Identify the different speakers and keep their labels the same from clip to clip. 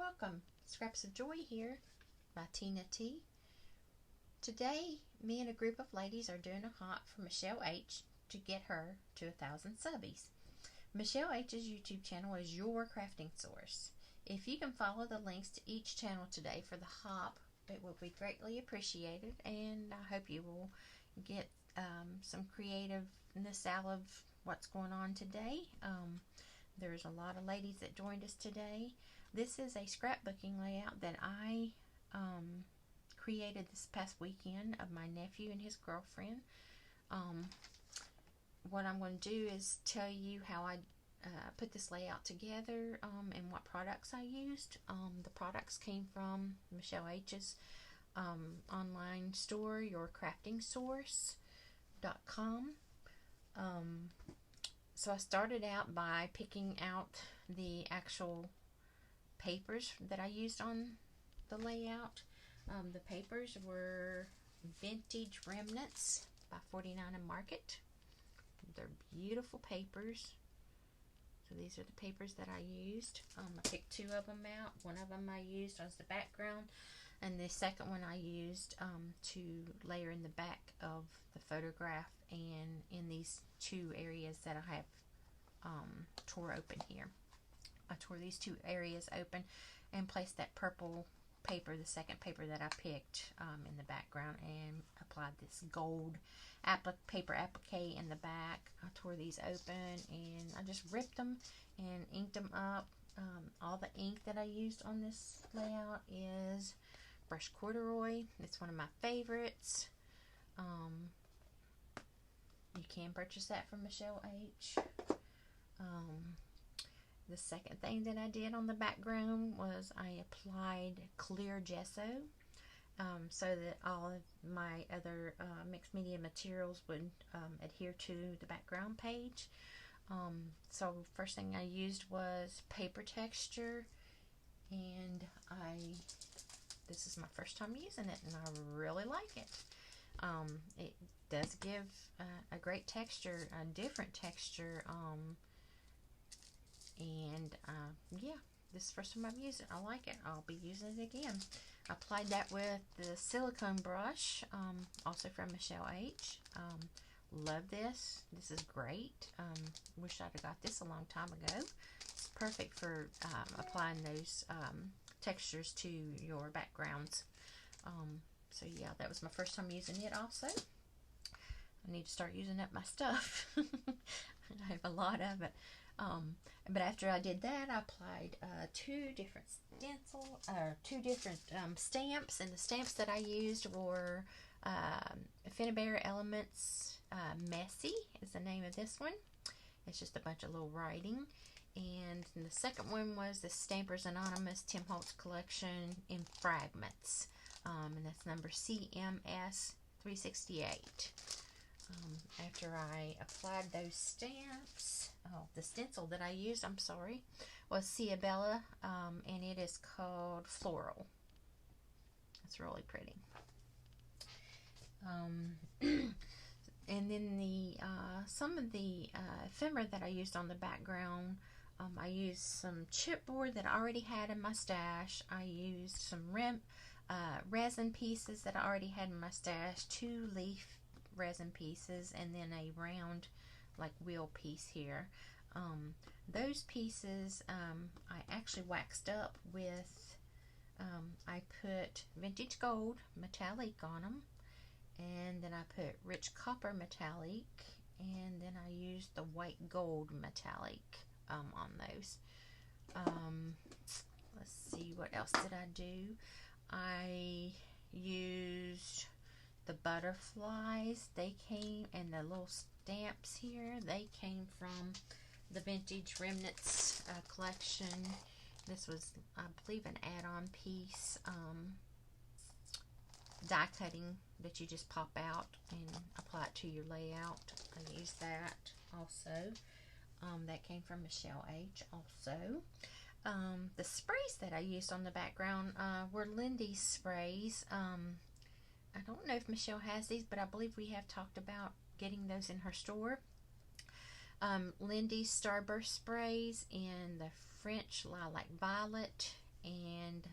Speaker 1: Welcome, Scraps of Joy here by Tina T. Today, me and a group of ladies are doing a hop for Michelle H to get her to 1,000 subbies. Michelle H's YouTube channel is your crafting source. If you can follow the links to each channel today for the hop, it will be greatly appreciated, and I hope you will get some creativeness out of what's going on today. There's a lot of ladies that joined us today. This is a scrapbooking layout that I created this past weekend of my nephew and his girlfriend. What I'm going to do is tell you how I put this layout together and what products I used. The products came from Michelle H's online store, yourcraftingsource.com. So I started out by picking out the actual papers that I used on the layout. The papers were Vintage Remnants by 49 and Market. They're beautiful papers. So these are the papers that I used. I picked two of them out. One of them I used as the background, and the second one I used to layer in the back of the photograph and in these two areas that I have tore open here. I tore these two areas open and placed that purple paper, the second paper that I picked, in the background, and applied this gold paper applique in the back. I tore these open and I just ripped them and inked them up. All the ink that I used on this layout is brushed corduroy. It's one of my favorites. You can purchase that from Michelle H. The second thing that I did on the background was I applied clear gesso so that all of my other mixed media materials would adhere to the background page. So first thing I used was paper texture, and this is my first time using it, and I really like it. It does give a great texture, a different texture, and yeah, this is the first time I've used it. I like it. I'll be using it again. I applied that with the silicone brush, also from Michelle H. Love this. This is great. Wish I'd have got this a long time ago. It's perfect for applying those textures to your backgrounds. So yeah, that was my first time using it also. I need to start using up my stuff. I have a lot of it. But after I did that, I applied two different stamps, and the stamps that I used were Finnebear Elements Messy is the name of this one. It's just a bunch of little writing. And the second one was the Stampers Anonymous Tim Holtz Collection in Fragments, and that's number CMS 368. After I applied those stamps, the stencil that I used, was Ciabella, and it is called Floral. It's really pretty. And then some of the ephemera that I used on the background, I used some chipboard that I already had in my stash. I used some resin pieces that I already had in my stash, 2 leaf resin pieces, and then a round like wheel piece here. Those pieces I actually waxed up with, I put vintage gold metallic on them, and then I put rich copper metallic, and then I used the white gold metallic on those. Let's see, what else did I do? I used the butterflies. They came, and the little stamps here, they came from the Vintage Remnants collection. This was, I believe, an add-on piece, die cutting that you just pop out and apply it to your layout. I used that also. That came from Michelle H. also. The sprays that I used on the background were Lindy's sprays. I don't know if Michelle has these, but I believe we have talked about getting those in her store. Lindy's Starburst sprays in the French Lilac Violet and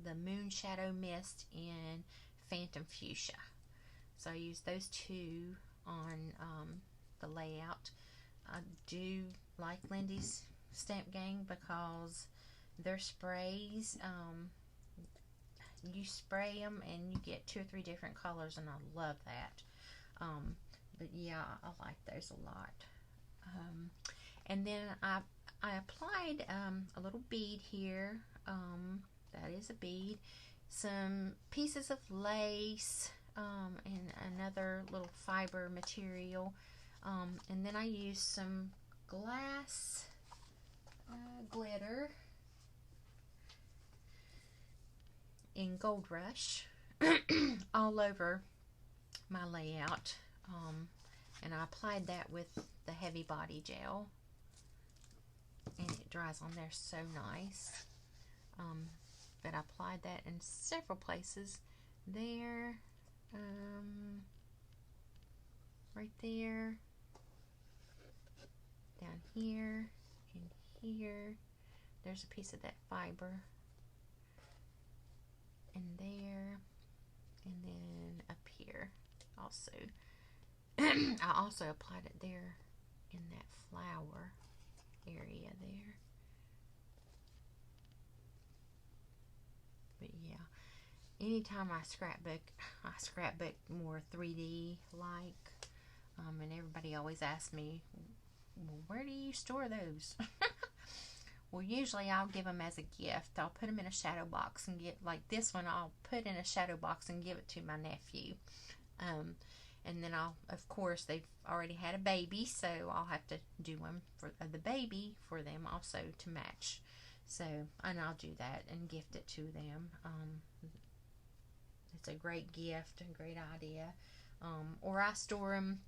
Speaker 1: the Moon Shadow Mist in Phantom Fuchsia. So I used those two on the layout. I do like Lindy's Stamp Gang because their sprays, you spray them and you get 2 or 3 different colors, and I love that. But yeah, I like those a lot. And then I applied a little bead here. That is a bead. Some pieces of lace and another little fiber material. And then I used some glass glitter in Gold Rush all over my layout. And I applied that with the Heavy Body Gel, and it dries on there so nice. But I applied that in several places. There, right there, down here, and here. There's a piece of that fiber, and there, and then up here also. I also applied it there in that flower area there. But yeah, anytime I scrapbook more 3D like, and everybody always asks me, well, where do you store those? Well, usually I'll give them as a gift. I'll put them in a shadow box and get, like this one, I'll put in a shadow box and give it to my nephew. And then of course, they've already had a baby, so I'll have to do one for the baby for them also to match. So, and I'll do that and gift it to them. It's a great gift, a great idea. Or I store them,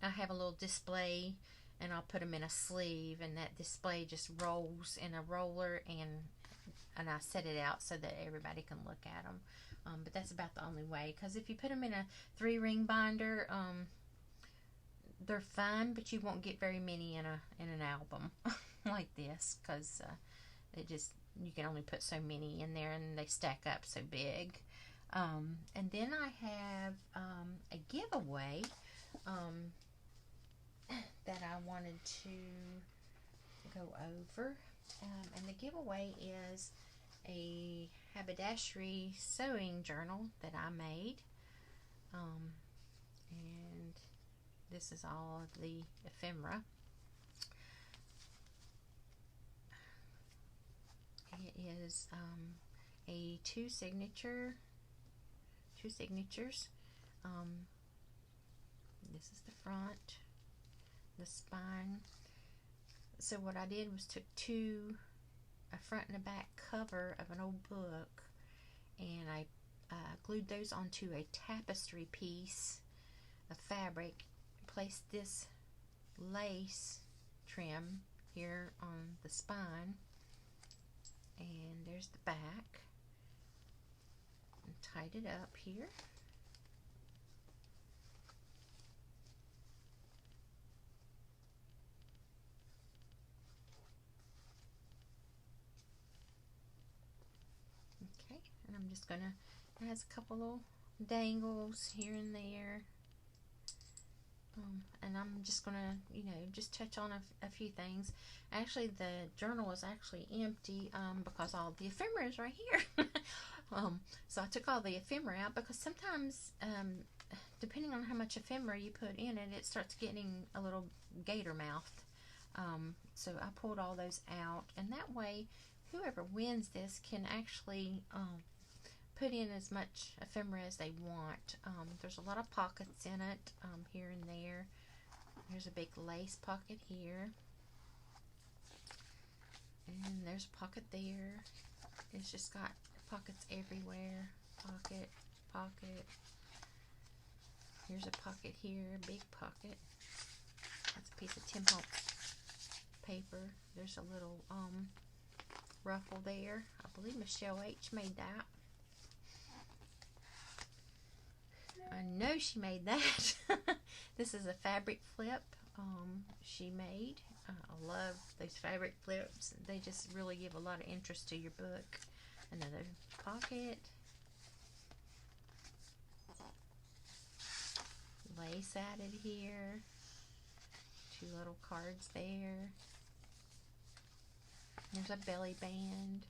Speaker 1: I have a little display, and I'll put them in a sleeve, and that display just rolls in a roller, and I set it out so that everybody can look at them. But that's about the only way, because if you put them in a 3-ring binder, they're fine, but you won't get very many in an album like this, because you can only put so many in there, and they stack up so big. And then I have a giveaway that I wanted to go over, and the giveaway is a haberdashery sewing journal that I made, and this is all of the ephemera. It is a two signatures. This is the front, the spine. So what I did was took a front and a back cover of an old book, and I glued those onto a tapestry piece of fabric, placed this lace trim here on the spine, and there's the back, and tied it up here. Okay, and I'm just gonna, it has a couple little dangles here and there. And I'm just gonna, just touch on a few things. Actually, the journal is actually empty because all the ephemera is right here. So I took all the ephemera out because sometimes, depending on how much ephemera you put in it, it starts getting a little gator mouthed. So I pulled all those out, and that way, whoever wins this can actually put in as much ephemera as they want. There's a lot of pockets in it, here and there. There's a big lace pocket here, and there's a pocket there. It's just got pockets everywhere. Pocket, pocket. Here's a pocket here, big pocket. That's a piece of Tim Holtz paper. There's a little ruffle there. I believe Michelle H. made that. I know she made that. This is a fabric flip she made. I love those fabric flips. They just really give a lot of interest to your book. Another pocket. Lace added here. 2 little cards there. There's a belly band.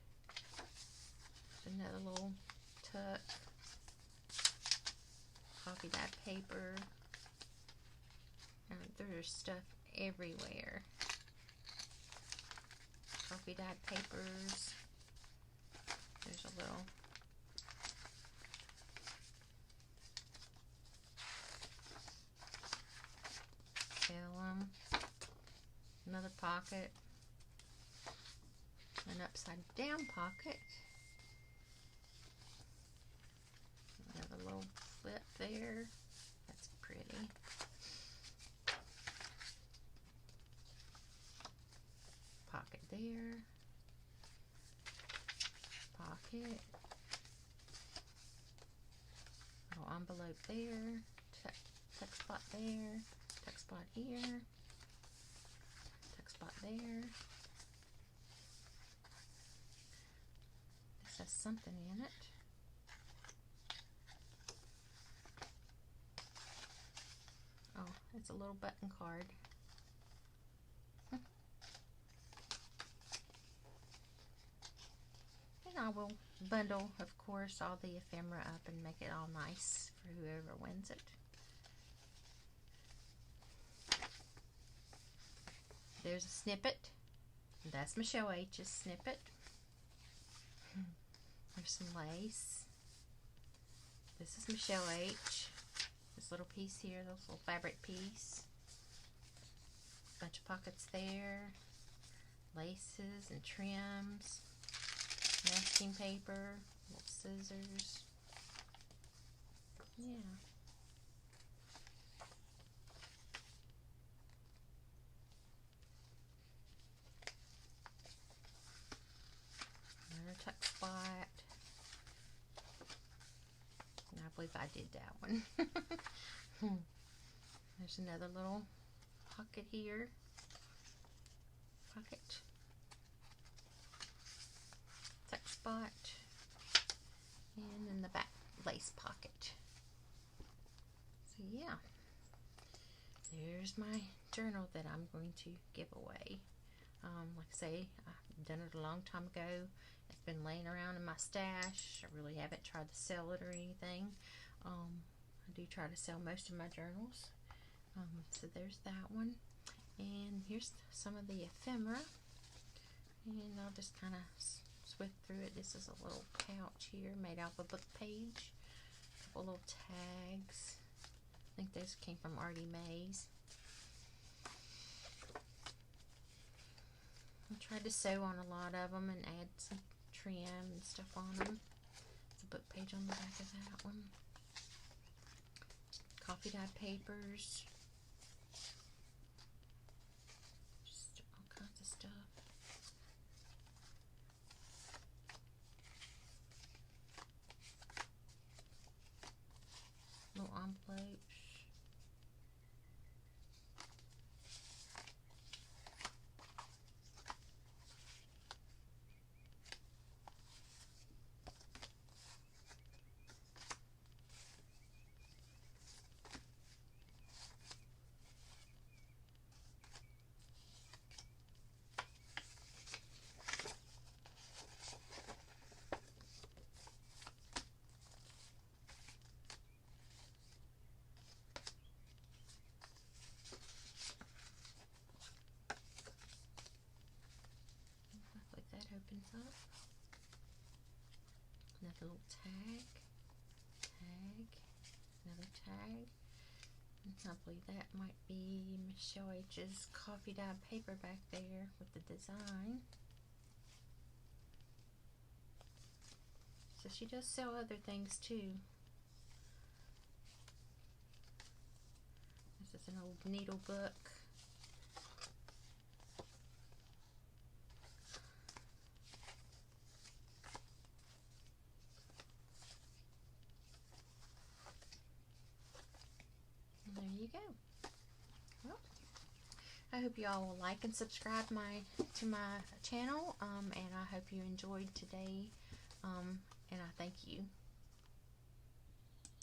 Speaker 1: There's another little tuck. Coffee dyed paper. There's stuff everywhere. Coffee dyed papers. There's a little vellum. Another pocket. An upside down pocket. Another little flip there. That's pretty. Pocket there. Pocket. Little envelope there. Tuck spot there. Tuck spot here. Tuck spot there. This has something in it. Oh, it's a little button card. And I will bundle, of course, all the ephemera up and make it all nice for whoever wins it. There's a snippet. That's Michelle H's snippet. There's some lace. This is Michelle H. This little piece here, this little fabric piece. Bunch of pockets there. Laces and trims. Masking paper. Little scissors. Yeah. Another tuck spot. And I believe I did that one. There's another little pocket here. Pocket. Tuck spot. And in the back, lace pocket. So yeah. There's my journal that I'm going to give away. Like I say, I've done it a long time ago. It's been laying around in my stash. I really haven't tried to sell it or anything. I do try to sell most of my journals. So there's that one. And here's some of the ephemera. And I'll just kind of swift through it. This is a little pouch here made out of a book page. A couple little tags. I think those came from Artie Mays. I tried to sew on a lot of them and add some trim and stuff on them. There's a book page on the back of that one. Coffee dyed papers. Just all kinds of stuff. Little envelopes. Opens up. Another little tag. Another tag. And I believe that might be Michelle H's coffee dyed paper back there with the design. So she does sell other things too. This is an old needle book. There you go. Well, I hope you all will like and subscribe to my channel, and I hope you enjoyed today